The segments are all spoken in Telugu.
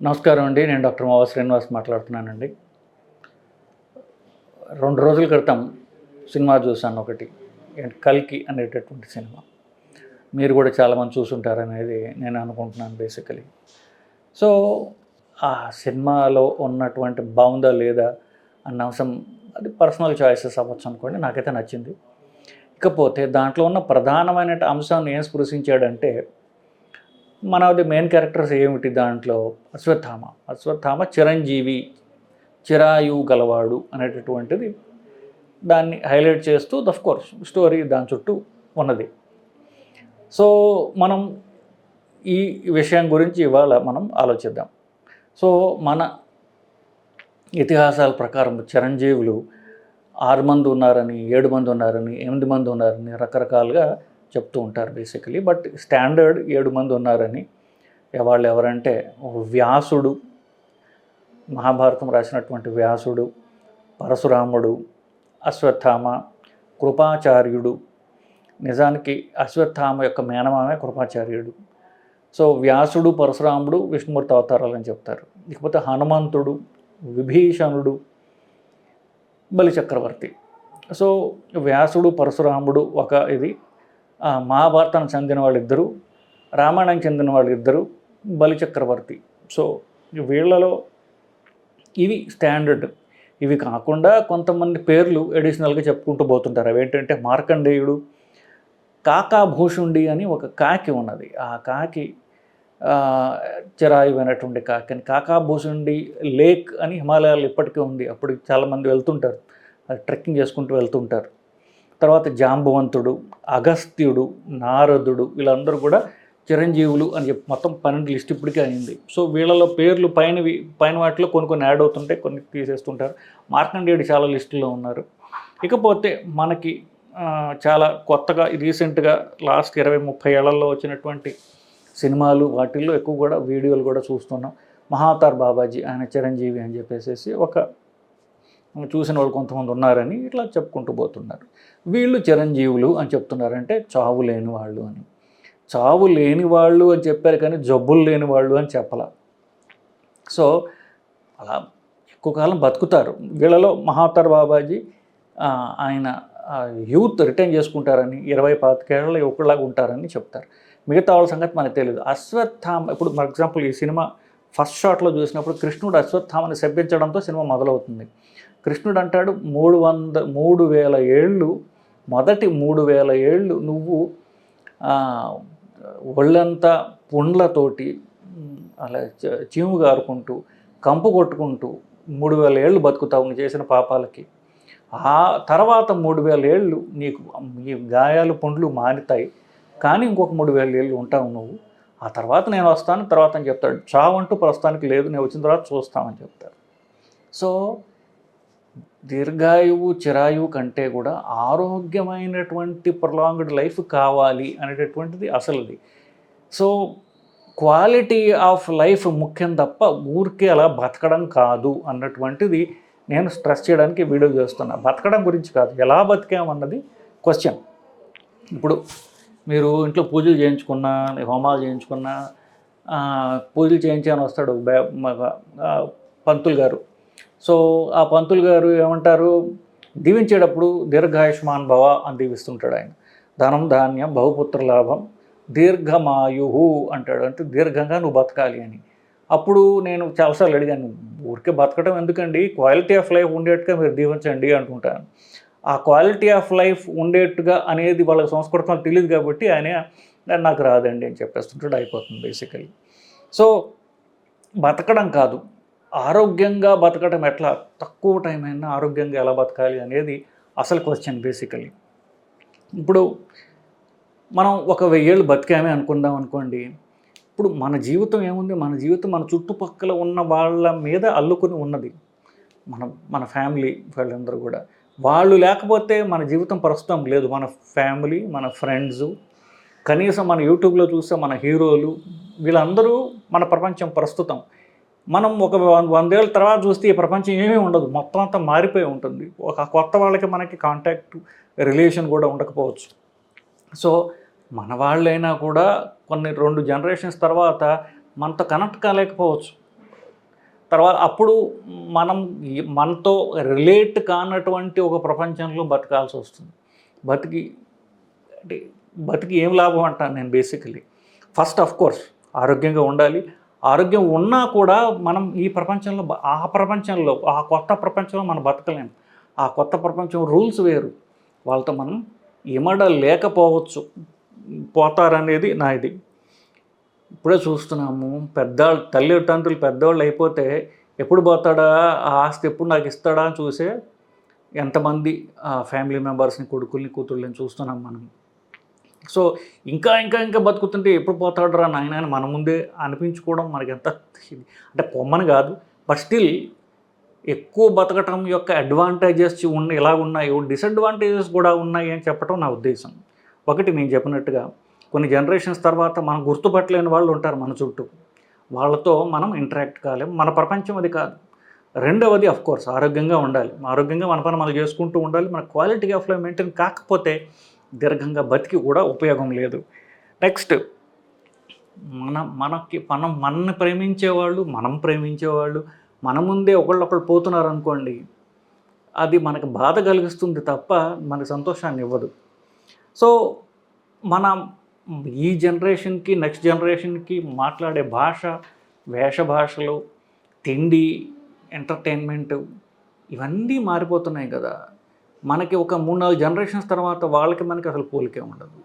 నమస్కారం అండి. నేను డాక్టర్ మావ శ్రీనివాస్ మాట్లాడుతున్నానండి. 2 రోజుల క్రితం సినిమా చూశాను ఒకటి. 'కల్కి' అనేటటువంటి సినిమా. మీరు కూడా చాలామంది చూసుంటారనేది నేను అనుకుంటున్నాను బేసికలీ. సో, ఆ సినిమాలో ఉన్నటువంటి బావుందా లేదా అన్న అంశం అది పర్సనల్ చాయిసెస్ అవ్వచ్చనుకోండి. నాకైతే నచ్చింది. ఇకపోతే దాంట్లో ఉన్న ప్రధానమైన అంశాన్ని ఏం స్పృశించాడంటే, మనది మెయిన్ క్యారెక్టర్స్ ఏమిటి దాంట్లో? అశ్వత్థామ చిరంజీవి, చిరాయువు గలవాడు అనేటటువంటిది దాన్ని హైలైట్ చేస్తూ కోర్స్ స్టోరీ దాని చుట్టూ ఉన్నది. సో, మనం ఈ విషయం గురించి ఇవాళ మనం ఆలోచిద్దాం. సో, మన ఇతిహాసాల ప్రకారం చిరంజీవులు 6 మంది ఉన్నారని, 7 మంది ఉన్నారని, 8 మంది ఉన్నారని రకరకాలుగా చెప్తూ ఉంటారు బేసికలీ. బట్ స్టాండర్డ్ 7 మంది ఉన్నారని. వాళ్ళు ఎవరంటే వ్యాసుడు, మహాభారతం రాసినటువంటి వ్యాసుడు, పరశురాముడు, అశ్వత్థామ, కృపాచార్యుడు. నిజానికి అశ్వత్థామ యొక్క మేనమామే కృపాచార్యుడు. సో వ్యాసుడు, పరశురాముడు విష్ణుమూర్తి అవతారాలని చెప్తారు. ఇకపోతే హనుమంతుడు, విభీషణుడు, బలిచక్రవర్తి. సో వ్యాసుడు, పరశురాముడు ఒక ఇది, మహాభారతానికి చెందిన వాళ్ళిద్దరు, రామాయణానికి చెందిన వాళ్ళిద్దరు, బలిచక్రవర్తి. సో వీళ్ళలో ఇవి స్టాండర్డ్. ఇవి కాకుండా కొంతమంది పేర్లు అడిషనల్గా చెప్పుకుంటూ పోతుంటారు. అవి ఏంటంటే మార్కండేయుడు, కాకాభూషుండి అని ఒక కాకి ఉన్నది. ఆ కాకి చిరాయువైనటువంటి కాకి అని. కాకాభూషుండి లేక్ అని హిమాలయాల్లో ఇప్పటికీ ఉంది. అప్పుడు చాలామంది వెళ్తుంటారు, అది ట్రెక్కింగ్ చేసుకుంటూ వెళ్తుంటారు. తర్వాత జాంబవంతుడు, అగస్త్యుడు, నారదుడు, వీళ్ళందరూ కూడా చిరంజీవులు అని చెప్పి మొత్తం 12 లిస్ట్ ఇప్పటికే అయింది. సో వీళ్ళలో పేర్లు పైన వాటిలో కొన్ని యాడ్ అవుతుంటాయి, కొన్ని తీసేస్తుంటారు. మార్కండేయుడు చాలా లిస్టులో ఉన్నారు. ఇకపోతే మనకి చాలా కొత్తగా రీసెంట్గా లాస్ట్ 20-30 ఏళ్లలో వచ్చినటువంటి సినిమాలు, వాటిల్లో ఎక్కువ కూడా వీడియోలు కూడా చూస్తున్నాం. మహావతార్ బాబాజీ ఆయన చిరంజీవి అని చెప్పేసి ఒక చూసిన వాళ్ళు కొంతమంది ఉన్నారని ఇట్లా చెప్పుకుంటూ పోతున్నారు. వీళ్ళు చిరంజీవులు అని చెప్తున్నారంటే చావు లేని వాళ్ళు అని. చావు లేని వాళ్ళు అని చెప్పారు కానీ జబ్బులు లేని వాళ్ళు అని చెప్పాల. సో అలా ఎక్కువ కాలం బతుకుతారు. వీళ్ళలో మహావతార్ బాబాజీ ఆయన యూత్ రిటైన్ చేసుకుంటారని, 20-25 ఏళ్ళ యువకులాగా ఉంటారని చెప్తారు. మిగతా వాళ్ళ సంగతి మనకు తెలియదు. అశ్వత్థామ ఇప్పుడు ఫర్ ఎగ్జాంపుల్ ఈ సినిమా ఫస్ట్ షాట్లో చూసినప్పుడు కృష్ణుడు అశ్వత్థామని శపించడంతో సినిమా మొదలవుతుంది. కృష్ణుడు అంటాడు, 3,000 ఏళ్ళు, మొదటి 3,000 ఏళ్ళు నువ్వు ఒళ్ళంతా పుండ్లతోటి అలా చీము గారుకుంటూ కంపు కొట్టుకుంటూ 3,000 ఏళ్ళు బతుకుతావు నువ్వు చేసిన పాపాలకి. ఆ తర్వాత 3,000 ఏళ్ళు నీకు ఈ గాయాలు పుండ్లు మానుతాయి, కానీ ఇంకొక 3,000 ఏళ్ళు ఉంటావు నువ్వు. ఆ తర్వాత నేను వస్తాను తర్వాత అని చెప్తాడు. చావంటూ ప్రస్తుతానికి లేదు, నేను వచ్చిన తర్వాత చూస్తామని చెప్తారు. సో దీర్ఘాయువు, చిరాయువు కంటే కూడా ఆరోగ్యమైనటువంటి ప్రొలాంగ్డ్ లైఫ్ కావాలి అనేటటువంటిది అసలుది. సో క్వాలిటీ ఆఫ్ లైఫ్ ముఖ్యం తప్ప ఊరికే అలా బతకడం కాదు అన్నటువంటిది నేను స్ట్రెస్ చేయడానికి వీడియో చేస్తున్నా. బతకడం గురించి కాదు, ఎలా బతికామన్నది క్వశ్చన్. ఇప్పుడు మీరు ఇంట్లో పూజలు చేయించుకున్నా, హోమాలు చేయించుకున్నా, పూజలు చేయించాలని వస్తాడు పంతులు గారు. సో ఆ పంతులు గారు ఏమంటారు, దీవించేటప్పుడు దీర్ఘాయుష్మాన్ భవ అని దీవిస్తుంటాడు ఆయన. ధనం, ధాన్యం, బహుపుత్ర లాభం, దీర్ఘమాయు అంటాడు. అంటే దీర్ఘంగా నువ్వు బతకాలి అని. అప్పుడు నేను చాలాసార్లు అడిగాను, ఊరికే బతకడం ఎందుకండి, క్వాలిటీ ఆఫ్ లైఫ్ ఉండేట్టుగా మీరు దీవించండి అంటుంటాను. ఆ క్వాలిటీ ఆఫ్ లైఫ్ ఉండేట్టుగా అనేది వాళ్ళకి సంస్కృతం తెలియదు కాబట్టి ఆయన నాకు రాదండి అని చెప్పేస్తుంటాడు, అయిపోతుంది బేసికలీ. సో బతకడం కాదు, ఆరోగ్యంగా బతకడం ఎట్లా, తక్కువ టైం అయినా ఆరోగ్యంగా ఎలా బతకాలి అనేది అసలు క్వశ్చన్ బేసికలీ. ఇప్పుడు మనం ఒక 1000 ఏళ్ళు బతికామే అనుకుందాం అనుకోండి. ఇప్పుడు మన జీవితం ఏముంది, మన జీవితం మన చుట్టుపక్కల ఉన్న వాళ్ళ మీద అల్లుకొని ఉన్నది. మన ఫ్యామిలీ వాళ్ళందరూ కూడా, వాళ్ళు లేకపోతే మన జీవితం ప్రస్తుతం లేదు. మన ఫ్యామిలీ, మన ఫ్రెండ్సు, కనీసం మన యూట్యూబ్లో చూస్తే మన హీరోలు, వీళ్ళందరూ మన ప్రపంచం ప్రస్తుతం. మనం ఒక 100 ఏళ్ళ తర్వాత చూస్తే ఈ ప్రపంచం ఏమీ ఉండదు, మొత్తం అంతా మారిపోయి ఉంటుంది. ఒక కొత్త వాళ్ళకి మనకి కాంటాక్ట్ రిలేషన్ కూడా ఉండకపోవచ్చు. సో మన వాళ్ళైనా కూడా కొన్ని 2 జనరేషన్స్ తర్వాత మనతో కనెక్ట్ కాలేకపోవచ్చు. తర్వాత అప్పుడు మనం మనతో రిలేట్ కానటువంటి ఒక ప్రపంచంలో బతకాల్సి వస్తుంది. బతికి అంటే బతికి ఏం లాభం అంటాను నేను బేసికలీ. ఫస్ట్ ఆఫ్ కోర్స్ ఆరోగ్యంగా ఉండాలి. ఆరోగ్యం ఉన్నా కూడా మనం ఈ ప్రపంచంలో ఆ ప్రపంచంలో ఆ కొత్త ప్రపంచంలో మనం బతకలేము. ఆ కొత్త ప్రపంచం రూల్స్ వేరు. వాళ్ళతో మనం ఇమడలేకపోవచ్చు, పోతారనేది నా ఇది. ఇప్పుడే చూస్తున్నాము తల్లిదండ్రులు పెద్దవాళ్ళు అయిపోతే ఎప్పుడు పోతాడా, ఆ ఆస్తి ఎప్పుడు నాకు ఇస్తాడా అని చూసే ఎంతమంది ఫ్యామిలీ మెంబర్స్ని, కొడుకుల్ని, కూతుళ్ళని చూస్తున్నాం మనం. సో ఇంకా ఇంకా ఇంకా బతుకుతుంటే ఎప్పుడు పోతాడురా నాయన అని మన ముందే అనిపించుకోవడం మనకి ఎంత అంటే పొమ్మని కాదు, బట్ స్టిల్ ఎక్కువ బతకటం యొక్క అడ్వాంటేజెస్ ఇలా ఉన్నాయి, డిసడ్వాంటేజెస్ కూడా ఉన్నాయి అని చెప్పడం నా ఉద్దేశం. ఒకటి నేను చెప్పినట్టుగా కొన్ని జనరేషన్స్ తర్వాత మనం గుర్తుపట్టలేని వాళ్ళు ఉంటారు మన చుట్టూ. వాళ్ళతో మనం ఇంటరాక్ట్ కాలేము, మన ప్రపంచం అది కాదు. రెండవది కోర్స్ ఆరోగ్యంగా ఉండాలి. ఆరోగ్యంగా మన పని మనం చేసుకుంటూ ఉండాలి. మన క్వాలిటీ ఆఫ్ లైఫ్ మెయింటైన్ కాకపోతే దీర్ఘంగా బతికి కూడా ఉపయోగం లేదు. నెక్స్ట్ మనల్ని ప్రేమించేవాళ్ళు, మనం ప్రేమించేవాళ్ళు మన ముందే ఒకళ్ళొకళ్ళు పోతున్నారు అనుకోండి, అది మనకు బాధ కలిగిస్తుంది తప్ప మనకు సంతోషాన్ని ఇవ్వదు. సో మన ఈ జనరేషన్కి, నెక్స్ట్ జనరేషన్కి మాట్లాడే భాష, వేషభాషలు, తిండి, ఎంటర్టైన్మెంట్ ఇవన్నీ మారిపోతున్నాయి కదా. మనకి ఒక 3-4 జనరేషన్స్ తర్వాత వాళ్ళకి మనకి అసలు పోలికే ఉండదు.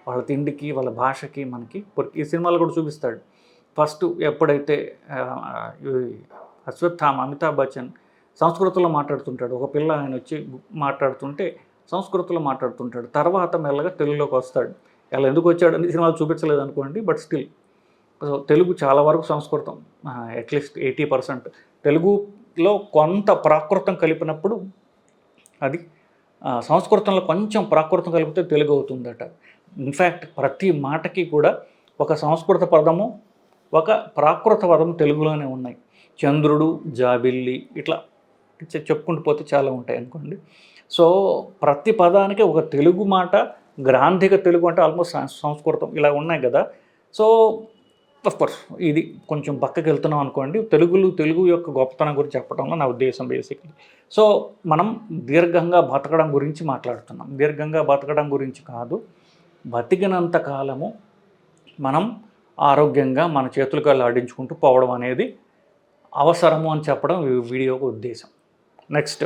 వాళ్ళ తిండికి, వాళ్ళ భాషకి మనకి. ఈ సినిమాలు కూడా చూపిస్తాడు. ఫస్ట్ ఎప్పుడైతే అశ్వత్థామ, అమితాబ్ బచ్చన్ సంస్కృతంలో మాట్లాడుతుంటాడు. ఒక పిల్ల ఆయన వచ్చి మాట్లాడుతుంటే సంస్కృతంలో మాట్లాడుతుంటాడు. తర్వాత మెల్లగా తెలుగులోకి వస్తాడు. అలా ఎందుకు వచ్చాడని సినిమాలు చూపించలేదు అనుకోండి, బట్ స్టిల్ తెలుగు చాలా వరకు సంస్కృతం, అట్లీస్ట్ 80%. తెలుగులో కొంత ప్రాకృతం కలిపినప్పుడు అది సంస్కృతంలో కొంచెం ప్రాకృతం కలిపితే తెలుగు అవుతుందట. ఇన్ఫ్యాక్ట్ ప్రతి మాటకి కూడా ఒక సంస్కృత పదము, ఒక ప్రాకృత పదము తెలుగులోనే ఉన్నాయి. చంద్రుడు, జాబిల్లి ఇట్లా చెప్పుకుంటూ పోతే చాలా ఉంటాయి అనుకోండి. సో ప్రతి పదానికి ఒక తెలుగు మాట, గ్రాంధిక తెలుగు అంటే ఆల్మోస్ట్ సంస్కృతం ఇలా ఉన్నాయి కదా. సో కోర్స్ ఇది కొంచెం పక్కకి వెళ్తున్నాం అనుకోండి. తెలుగు యొక్క గొప్పతనం గురించి చెప్పడంలో నా ఉద్దేశం బేసిక్లీ. సో మనం దీర్ఘంగా బతకడం గురించి మాట్లాడుతున్నాం. దీర్ఘంగా బతకడం గురించి కాదు, బతికినంత కాలము మనం ఆరోగ్యంగా మన చేతులు కాళ్ళు ఆడించుకుంటూ పోవడం అనేది అవసరము అని చెప్పడం వీడియోకు ఉద్దేశం. నెక్స్ట్,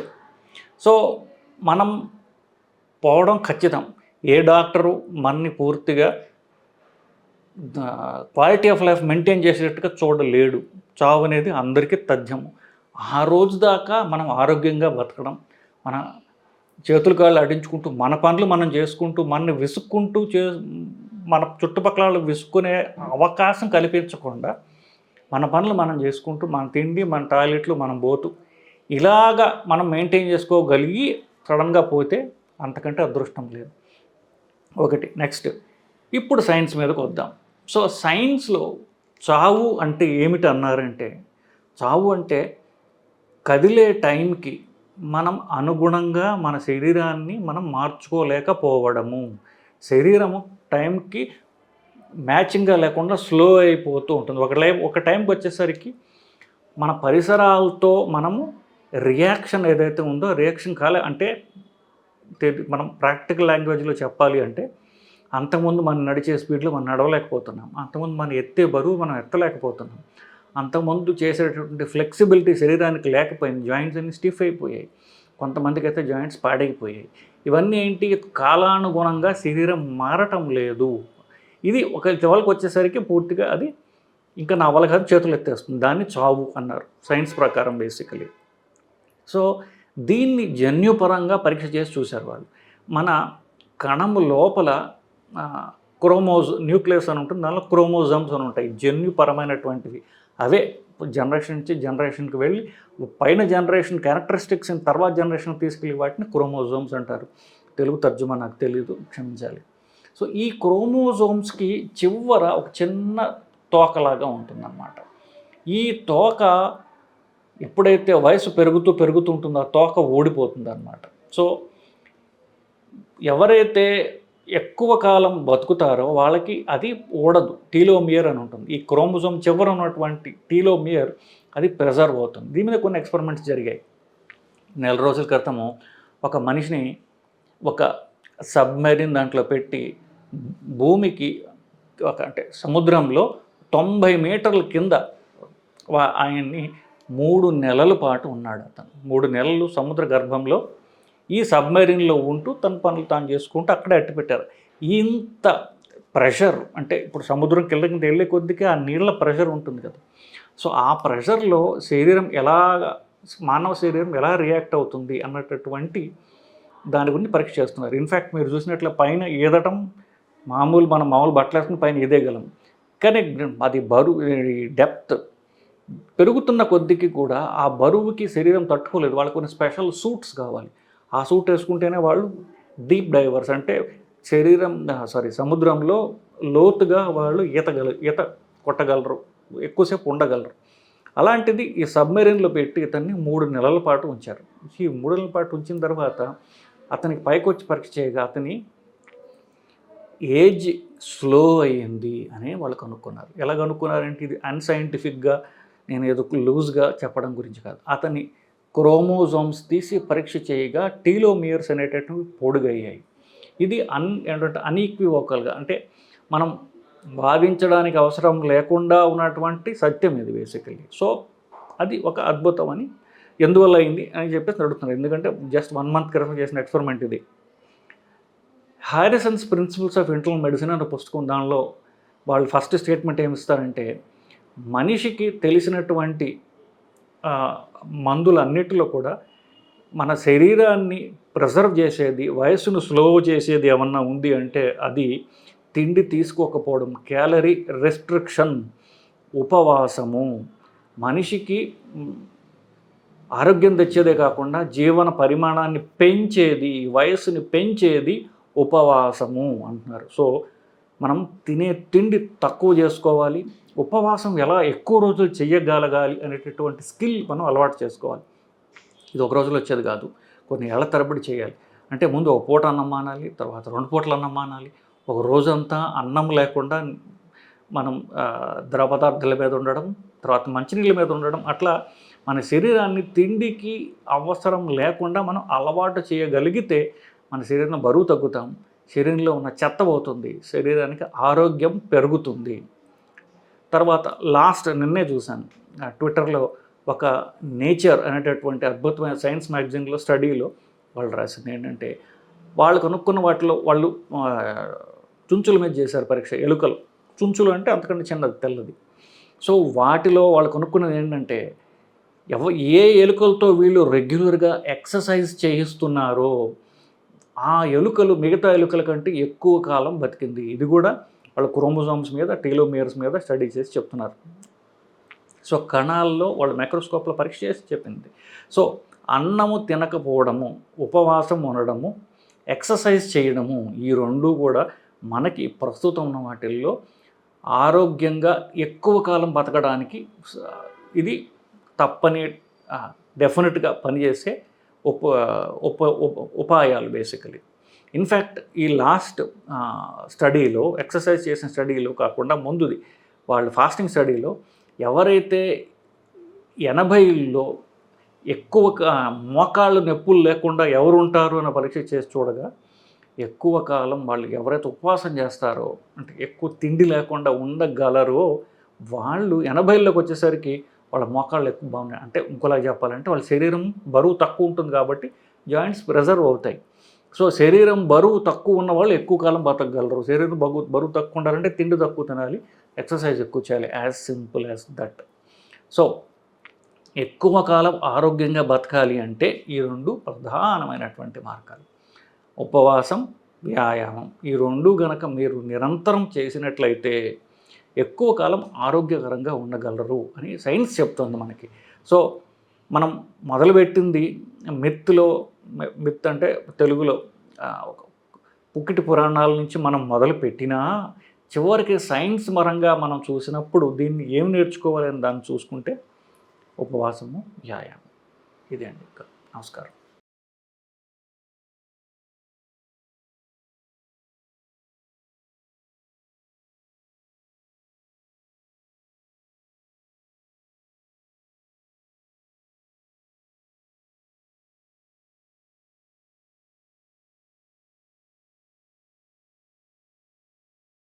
సో మనం పోవడం ఖచ్చితం. ఏ డాక్టరు మనని పూర్తిగా క్వాలిటీ ఆఫ్ లైఫ్ మెయింటైన్ చేసేటట్టుగా చూడలేడు. చావు అనేది అందరికీ తథ్యము. ఆ రోజు దాకా మనం ఆరోగ్యంగా బతకడం, మన చేతులు కాళ్ళు ఆడించుకుంటూ మన పనులు మనం చేసుకుంటూ, మనని విసుక్కుంటూ మన చుట్టుపక్కల విసుక్కునే అవకాశం కల్పించకుండా మన పనులు మనం చేసుకుంటూ, మన తిండి, మన టాయిలెట్లు, మనం పోతూ ఇలాగా మనం మెయింటైన్ చేసుకోగలిగి సడన్గా పోతే అంతకంటే అదృష్టం లేదు. ఒకటి. నెక్స్ట్, ఇప్పుడు సైన్స్ మీదకి వద్దాం. సో సైన్స్లో చావు అంటే ఏమిటి అన్నారంటే, చావు అంటే కదిలే టైంకి మనం అనుగుణంగా మన శరీరాన్ని మనం మార్చుకోలేకపోవడము. శరీరము టైంకి మ్యాచింగ్గా లేకుండా స్లో అయిపోతూ ఉంటుంది. ఒక టైంకి వచ్చేసరికి మన పరిసరాలతో మనము రియాక్షన్ ఏదైతే ఉందో రియాక్షన్ అంటే మనం ప్రాక్టికల్ లాంగ్వేజ్లో చెప్పాలి అంటే, అంతకుముందు మనం నడిచే స్పీడ్లో మనం నడవలేకపోతున్నాం. అంతకుముందు మనం ఎత్తే బరువు మనం ఎత్తలేకపోతున్నాం. అంతకుముందు చేసేటటువంటి ఫ్లెక్సిబిలిటీ శరీరానికి లేకపోయింది. జాయింట్స్ అన్ని స్టిఫ్ అయిపోయాయి. కొంతమందికి అయితే జాయింట్స్ పాడైపోయాయి. ఇవన్నీ ఏంటి, కాలానుగుణంగా శరీరం మారటం లేదు. ఇది ఒక లెవెల్కి వచ్చేసరికి పూర్తిగా అది ఇంకా నా వల్ల కాదు, చేతులు ఎత్తేస్తుంది. దాన్ని చావు అన్నారు సైన్స్ ప్రకారం బేసికలీ. సో దీన్ని జన్యుపరంగా పరీక్ష చేసి చూశారు వాళ్ళు. మన కణము లోపల న్యూక్లియస్ అని ఉంటుంది, దానిలో క్రోమోజోమ్స్ అని ఉంటాయి, జన్యుపరమైనటువంటివి. అవే జనరేషన్ నుంచి జనరేషన్కి వెళ్ళి పైన జనరేషన్ క్యారెక్టరిస్టిక్స్ తర్వాత జనరేషన్కి తీసుకెళ్ళి వాటిని క్రోమోజోమ్స్ అంటారు. తెలుగు తర్జుమా నాకు తెలీదు, క్షమించాలి. సో ఈ క్రోమోజోమ్స్కి చివర ఒక చిన్న తోకలాగా ఉంటుందన్నమాట. ఈ తోక ఎప్పుడైతే వయసు పెరుగుతూ ఉంటుందో ఆ తోక ఊడిపోతుంది అన్నమాట. సో ఎవరైతే ఎక్కువ కాలం బతుకుతారో వాళ్ళకి అది ఊడదు, టీలోమియర్ అని ఉంటుంది. ఈ క్రోమోజోమ్ చివర ఉన్నటువంటి టీలోమియర్ అది ప్రిజర్వ్ అవుతుంది. దీని మీద కొన్ని ఎక్స్పెరిమెంట్స్ జరిగాయి. నెల రోజుల క్రితము ఒక మనిషిని ఒక సబ్మెరీన్ దాంట్లో పెట్టి భూమికి అంటే సముద్రంలో 90 మీటర్ల కింద ఆయన్ని 3 నెలల పాటు ఉన్నాడు. అతను 3 నెలలు సముద్ర గర్భంలో ఈ సబ్మెరీన్లో ఉంటూ తన పనులు తాను చేసుకుంటూ అక్కడే అట్టిపెట్టారు. ఇంత ప్రెషర్, అంటే ఇప్పుడు సముద్రం కింద వెళ్ళే కొద్దిగా ఆ నీళ్ళ ప్రెషర్ ఉంటుంది కదా, సో ఆ ప్రెషర్లో మానవ శరీరం ఎలా రియాక్ట్ అవుతుంది అన్నటువంటి దాని గురించి పరీక్ష చేస్తున్నారు. ఇన్ఫ్యాక్ట్ మీరు చూసినట్లు పైన ఈదటం మనం మామూలు బట్టలు వేసుకుని పైన ఈదేయగలం, కానీ అది బరువు డెప్త్ పెరుగుతున్న కొద్దికి కూడా ఆ బరువుకి శరీరం తట్టుకోలేదు. వాళ్ళకి కొన్ని స్పెషల్ సూట్స్ కావాలి. ఆ సూట్ వేసుకుంటేనే వాళ్ళు డీప్ డైవర్స్, అంటే సముద్రంలో లోతుగా వాళ్ళు ఈత కొట్టగలరు, ఎక్కువసేపు ఉండగలరు. అలాంటిది ఈ సబ్మెరీన్లో పెట్టి ఇతన్ని 3 నెలల పాటు ఉంచారు. ఈ 3 నెలల పాటు ఉంచిన తర్వాత అతనికి పైకి వచ్చి పరీక్ష చేయగా అతని ఏజ్ స్లో అయ్యింది అని వాళ్ళు కనుక్కున్నారు. ఎలా కనుక్కున్నారంటే ఇది అన్సైంటిఫిక్గా నేను ఏదో లూజ్గా చెప్పడం గురించి కాదు. అతని క్రోమోజోమ్స్ తీసి పరీక్ష చేయగా టీలోమియర్స్ అనేటటువంటివి పొడుగయ్యాయి. ఇది ఏంటంటే అన్ఈక్వివోకల్గా, అంటే మనం వాదించడానికి అవసరం లేకుండా ఉన్నటువంటి సత్యం ఇది బేసికలీ. సో అది ఒక అద్భుతం అని ఎందువల్ల అయింది అని చెప్పేసి అడుగుతున్నారు. ఎందుకంటే జస్ట్ 1 మంత్ క్రితం చేసిన ఎక్స్పెరిమెంట్ ఇది. Harrison's principles of internal medicine అనే పుస్తకం, దానిలో వాళ్ళు ఫస్ట్ స్టేట్మెంట్ ఏమి ఇస్తారంటే మనిషికి తెలిసినటువంటి మందులన్నిటిలో కూడా మన శరీరాన్ని ప్రిజర్వ్ చేసేది, వయస్సును స్లో చేసేది ఏమన్నా ఉంది అంటే అది తిండి తీసుకోకపోవడం, క్యాలరీ రెస్ట్రిక్షన్, ఉపవాసము. మనిషికి ఆరోగ్యం తెచ్చేదే కాకుండా జీవన పరిమాణాన్ని పెంచేది, వయస్సుని పెంచేది ఉపవాసము అంటున్నారు. సో మనం తినే తిండి తక్కువ చేసుకోవాలి, ఉపవాసం ఎలా ఎక్కువ రోజులు చేయగలగాలి అనేటటువంటి స్కిల్ మనం అలవాటు చేసుకోవాలి. ఇది ఒక రోజులో వచ్చేది కాదు, కొన్ని ఏళ్ల తరబడి చేయాలి. అంటే ముందు ఒక పూట అన్నం మానాలి, తర్వాత 2 పూటలు అన్నం మానాలి, ఒక రోజంతా అన్నం లేకుండా మనం ద్రవ పదార్థాల మీద ఉండడం, తర్వాత మంచినీళ్ళ మీద ఉండడం, అట్లా మన శరీరాన్ని తిండికి అవసరం లేకుండా మనం అలవాటు చేయగలిగితే మన శరీరం బరువు తగ్గుతాం, శరీరంలో ఉన్న చెత్త పోతుంది, శరీరానికి ఆరోగ్యం పెరుగుతుంది. తర్వాత నిన్నే చూశాను ట్విట్టర్లో ఒక నేచర్ అనేటటువంటి అద్భుతమైన సైన్స్ మ్యాగజైన్లో స్టడీలో వాళ్ళు రాసింది ఏంటంటే వాళ్ళు కనుక్కున్న వాటిలో వాళ్ళు చుంచుల మీద చేశారు పరీక్ష. ఎలుకలు చుంచులు అంటే అంతకంటే చిన్నది, తెల్లది. సో వాటిలో వాళ్ళు కనుక్కున్నది ఏంటంటే ఏ ఎలుకలతో వీళ్ళు రెగ్యులర్గా ఎక్సర్సైజ్ చేయిస్తున్నారో ఆ ఎలుకలు మిగతా ఎలుకల కంటే ఎక్కువ కాలం బతికింది. ఇది కూడా వాళ్ళ క్రోమోజోమ్స్ మీద, టీలోమియర్స్ మీద స్టడీ చేసి చెప్తున్నారు. సో కణాల్లో వాళ్ళు మైక్రోస్కోప్లో పరీక్ష చేసి చెప్పింది. సో అన్నము తినకపోవడము, ఉపవాసం ఉండడము, ఎక్సర్సైజ్ చేయడము, ఈ 2 కూడా మనకి ప్రస్తుతం ఉన్న వాటిల్లో ఆరోగ్యంగా ఎక్కువ కాలం బతకడానికి ఇది తప్పని డెఫినెట్గా పనిచేసే ఉపాయాలు బేసికలీ. ఇన్ఫ్యాక్ట్ ఈ లాస్ట్ స్టడీలో, ఎక్సర్సైజ్ చేసిన స్టడీలో కాకుండా ముందుది వాళ్ళు ఫాస్టింగ్ స్టడీలో ఎవరైతే 80లో ఎక్కువ మోకాళ్ళు నొప్పులు లేకుండా ఎవరు ఉంటారు అని పరీక్ష చేసి చూడగా ఎక్కువ కాలం వాళ్ళు ఎవరైతే ఉపవాసం చేస్తారో, అంటే ఎక్కువ తిండి లేకుండా ఉండగలరో వాళ్ళు 80లోకి వచ్చేసరికి వాళ్ళ మోకాళ్ళు ఎక్కువ బాగున్నాయి. అంటే ఇంకోలా చెప్పాలంటే వాళ్ళ శరీరం బరువు తక్కువ ఉంటుంది కాబట్టి జాయింట్స్ ప్రిజర్వ్ అవుతాయి. సో శరీరం బరువు తక్కువ ఉన్న వాళ్ళు ఎక్కువ కాలం బతకగలరు. శరీరం బరువు తక్కువ ఉండాలంటే తిండి తక్కువ తినాలి, ఎక్సర్సైజ్ ఎక్కువ చేయాలి, as simple as that. So ఎక్కువ కాలం ఆరోగ్యంగా బతకాలి అంటే ఈ 2 ప్రధానమైనటువంటి మార్గాలు, ఉపవాసం, వ్యాయామం. ఈ 2 గనక మీరు నిరంతరం చేసినట్లయితే ఎక్కువ కాలం ఆరోగ్యకరంగా ఉండగలరు అని సైన్స్ చెప్తుంది మనకి. సో మనం మొదలుపెట్టింది మిత్ అంటే తెలుగులో పుక్కిటి పురాణాల నుంచి మనం మొదలుపెట్టినా చివరికి సైన్స్ పరంగా మనం చూసినప్పుడు దీన్ని ఏం నేర్చుకోవాలని దాన్ని చూసుకుంటే ఉపవాసము, వ్యాయామం. ఇదే అండి. నమస్కారం.